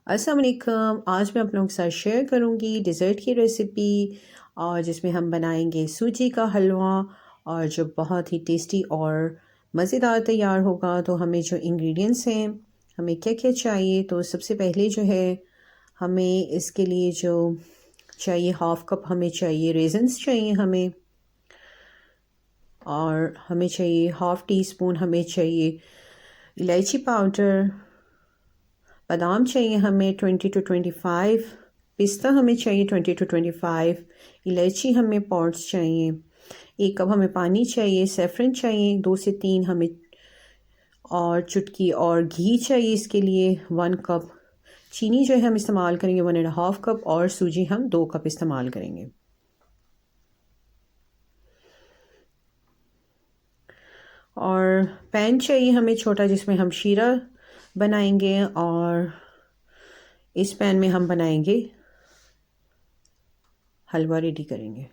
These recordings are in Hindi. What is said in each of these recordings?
अस्सलाम वालेकुम। आज मैं आप लोगों के साथ शेयर करूंगी डिज़र्ट की रेसिपी और जिसमें हम बनाएंगे सूजी का हलवा और जो बहुत ही टेस्टी और मज़ेदार तैयार होगा। तो हमें जो इंग्रेडिएंट्स हैं, हमें क्या क्या चाहिए। तो सबसे पहले जो है हमें इसके लिए जो चाहिए, हाफ़ कप हमें चाहिए रेज़न्स चाहिए हमें, और हमें चाहिए हाफ़ टी स्पून हमें चाहिए इलायची पाउडर, बादाम चाहिए हमें 20 to 25, पिस्ता हमें चाहिए 20 to 25, इलायची हमें पॉड्स चाहिए, 1 कप हमें पानी चाहिए, सेफरन चाहिए 2 से 3 हमें, और चुटकी और घी चाहिए इसके लिए 1 कप। चीनी जो है हम इस्तेमाल करेंगे 1.5 कप, और सूजी हम 2 कप इस्तेमाल करेंगे। और पैन चाहिए हमें छोटा जिसमें हम शीरा बनाएंगे, और इस पैन में हम बनाएंगे हलवा रेडी करेंगे।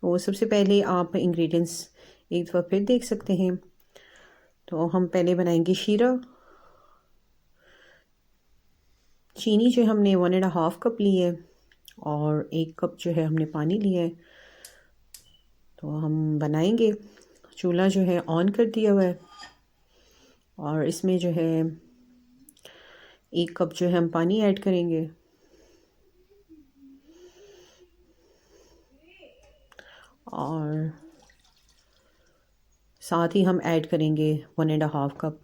तो सबसे पहले आप इंग्रेडिएंट्स एक दफ़ा फिर देख सकते हैं। तो हम पहले बनाएंगे शीरा। चीनी जो हमने 1.5 कप ली है, और 1 कप जो है हमने पानी लिया है। तो हम बनाएंगे। चूल्हा जो है ऑन कर दिया हुआ है, और इसमें जो है 1 कप जो है हम पानी ऐड करेंगे, और साथ ही हम ऐड करेंगे 1.5 कप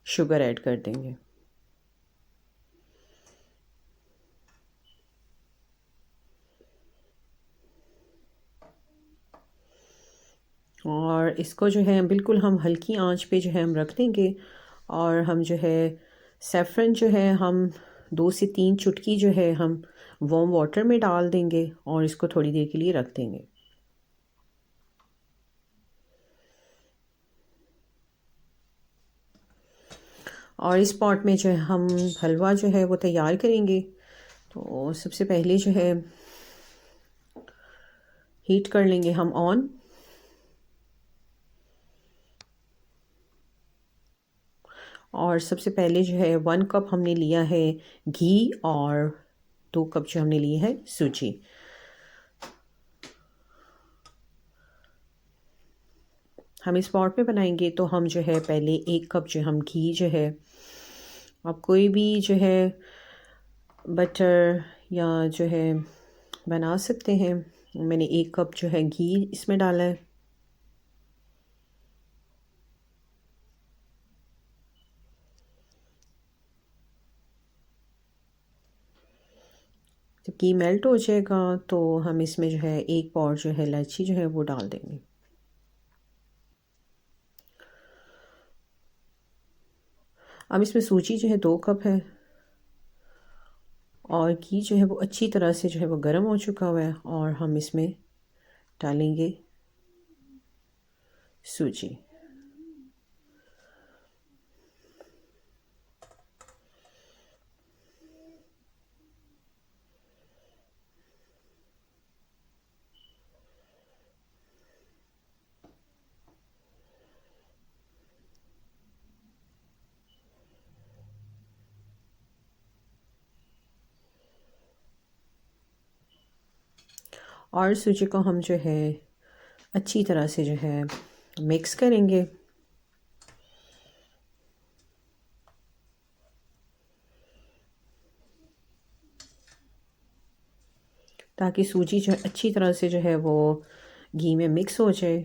शुगर ऐड कर देंगे। और इसको जो है बिल्कुल हम हल्की आंच पे जो है हम रख देंगे, और हम जो है सेफरन जो है हम 2 से 3 चुटकी जो है हम वार्म वाटर में डाल देंगे, और इसको थोड़ी देर के लिए रख देंगे। और इस पॉट में जो है हम हलवा जो है वो तैयार करेंगे। तो सबसे पहले जो है हीट कर लेंगे हम ऑन, और सबसे पहले जो है 1 कप हमने लिया है घी, और 2 कप जो हमने लिए है सूजी। हम इस पॉट में बनाएंगे तो हम जो है पहले 1 कप जो हम घी जो है, आप कोई भी जो है बटर या जो है बना सकते हैं। मैंने 1 कप जो है घी इसमें डाला है। जब घी मेल्ट हो जाएगा तो हम इसमें जो है 1 पॉट जो है इलायची जो है वो डाल देंगे। अब इसमें सूजी जो है 2 कप है, और घी जो है वो अच्छी तरह से जो है वो गर्म हो चुका हुआ है, और हम इसमें डालेंगे सूजी। और सूजी को हम जो है अच्छी तरह से जो है मिक्स करेंगे। ताकि सूजी जो है अच्छी तरह से जो है वो घी में मिक्स हो जाए।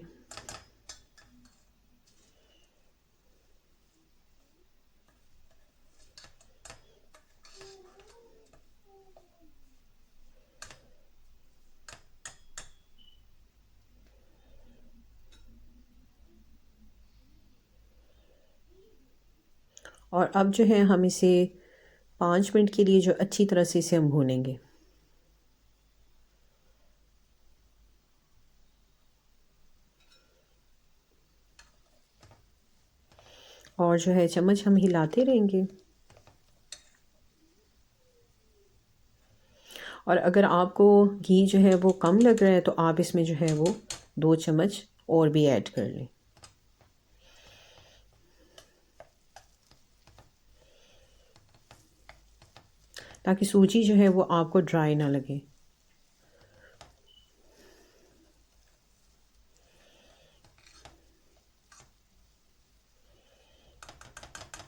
और अब जो है हम इसे 5 मिनट के लिए जो अच्छी तरह से इसे हम भूनेंगे। और जो है चम्मच हम हिलाते रहेंगे। और अगर आपको घी जो है वो कम लग रहा है तो आप इसमें जो है वो 2 चम्मच और भी ऐड कर लें। ताकि सूजी जो है वो आपको ड्राई ना लगे।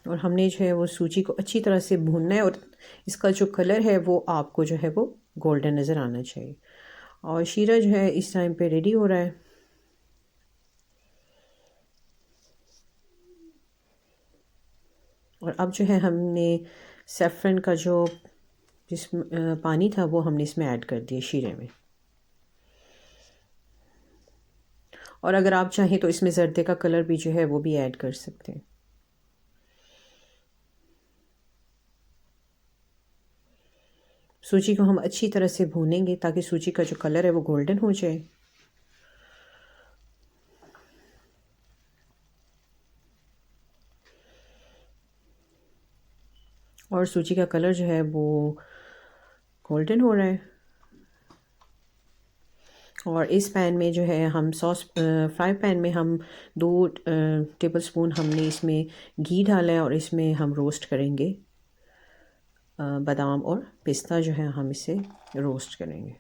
और हमने जो है वो सूजी को अच्छी तरह से भूनना है और इसका जो कलर है वो आपको जो है वो गोल्डन नज़र आना चाहिए। और शीरा जो है इस टाइम पे रेडी हो रहा है। और अब जो है हमने सेफ्रन का जो पानी था वो हमने इसमें ऐड कर दिया शीरे में। और अगर आप चाहें तो इसमें जर्दे का कलर भी जो है वो भी ऐड कर सकते हैं। सूजी को हम अच्छी तरह से भूनेंगे ताकि सूजी का जो कलर है वो गोल्डन हो जाए। और सूजी का कलर जो है वो गोल्डन हो रहा है। और इस पैन में जो है हम सॉस फ्राई पैन में हम 2 टेबलस्पून हमने इसमें घी डाला है और इसमें हम रोस्ट करेंगे बादाम और पिस्ता जो है हम इसे रोस्ट करेंगे।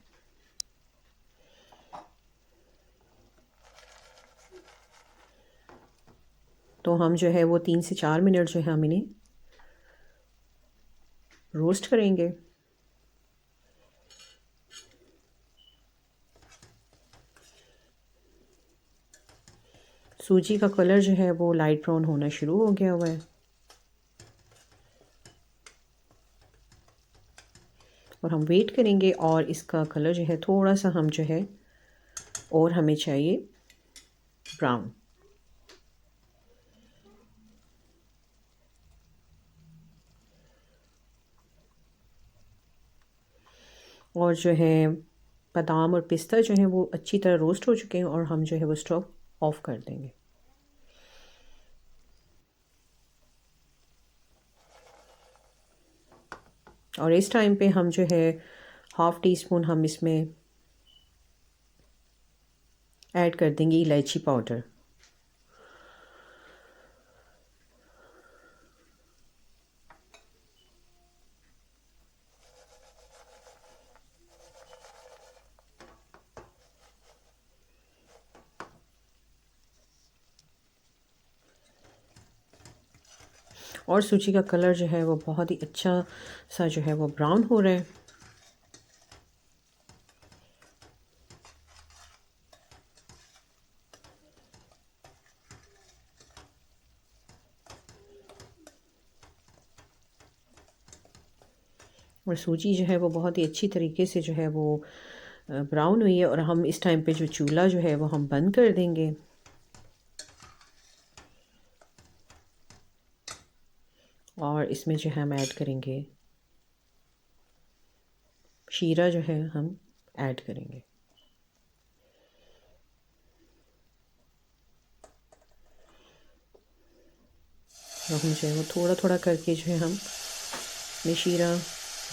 तो हम जो है वो 3 से 4 मिनट जो है हम इन्हें रोस्ट करेंगे। सूजी का कलर जो है वो लाइट ब्राउन होना शुरू हो गया हुआ है। और हम वेट करेंगे और इसका कलर जो है थोड़ा सा हम जो है और हमें चाहिए ब्राउन। और जो है बादाम और पिस्ता जो है वो अच्छी तरह रोस्ट हो चुके हैं और हम जो है वो स्टोव ऑफ कर देंगे। और इस टाइम पे हम जो है हाफ़ टी स्पून हम इसमें ऐड कर देंगे इलायची पाउडर। और सूजी का कलर जो है वो बहुत ही अच्छा सा जो है वो ब्राउन हो रहा है। और सूजी जो है वो बहुत ही अच्छी तरीके से जो है वो ब्राउन हुई है। और हम इस टाइम पे जो चूल्हा जो है वो हम बंद कर देंगे। और इसमें जो है हम ऐड करेंगे शीरा जो है हम ऐड करेंगे। और हम जो है वो थोड़ा थोड़ा करके जो है हम में शीरा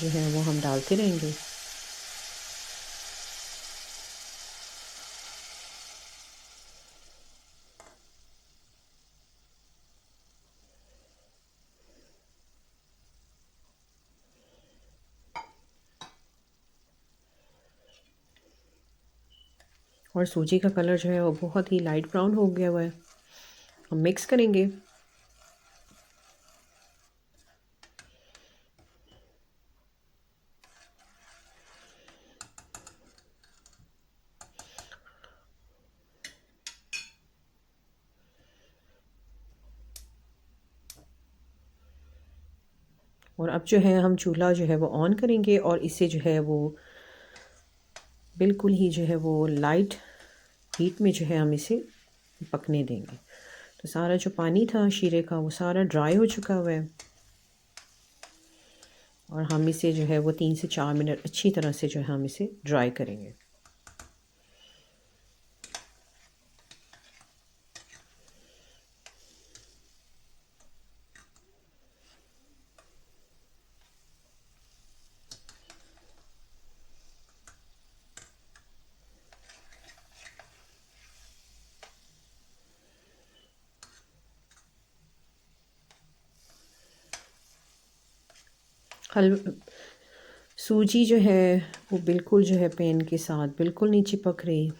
जो है वो हम डालते रहेंगे। और सूजी का कलर जो है वो बहुत ही लाइट ब्राउन हो गया हुआ है। हम मिक्स करेंगे। और अब जो है हम चूल्हा जो है वो ऑन करेंगे और इसे जो है वो बिल्कुल ही जो है वो लाइट हीट में जो है हम इसे पकने देंगे। तो सारा जो पानी था शीरे का वो सारा ड्राई हो चुका हुआ है। और हम इसे जो है वो 3 से 4 मिनट अच्छी तरह से जो है हम इसे ड्राई करेंगे। हल सूजी जो है वो बिल्कुल जो है पैन के साथ बिल्कुल नहीं चिपक रही।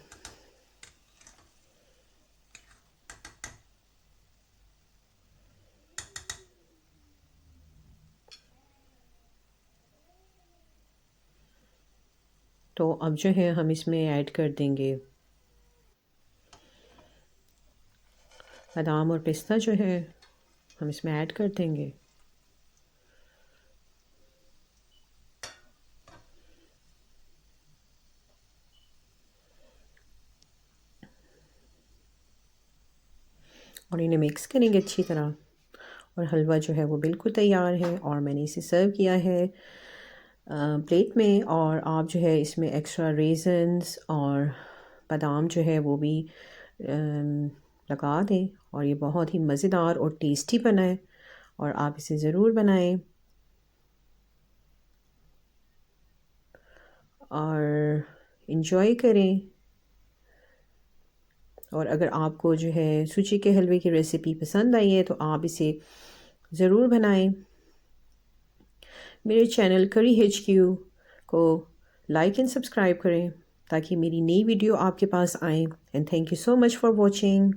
तो अब जो है हम इसमें ऐड कर देंगे बादाम और पिस्ता जो है हम इसमें ऐड कर देंगे। और इन्हें मिक्स करेंगे अच्छी तरह। और हलवा जो है वो बिल्कुल तैयार है और मैंने इसे सर्व किया है प्लेट में। और आप जो है इसमें एक्स्ट्रा रेजन्स और बादाम जो है वो भी लगा दें और ये बहुत ही मज़ेदार और टेस्टी बना है और आप इसे ज़रूर बनाएं। और इन्जॉय करें। और अगर आपको जो है सूजी के हलवे की रेसिपी पसंद आई है तो आप इसे ज़रूर बनाएं। मेरे चैनल करी HQ को लाइक एंड सब्सक्राइब करें ताकि मेरी नई वीडियो आपके पास आए। And thank you so much for watching.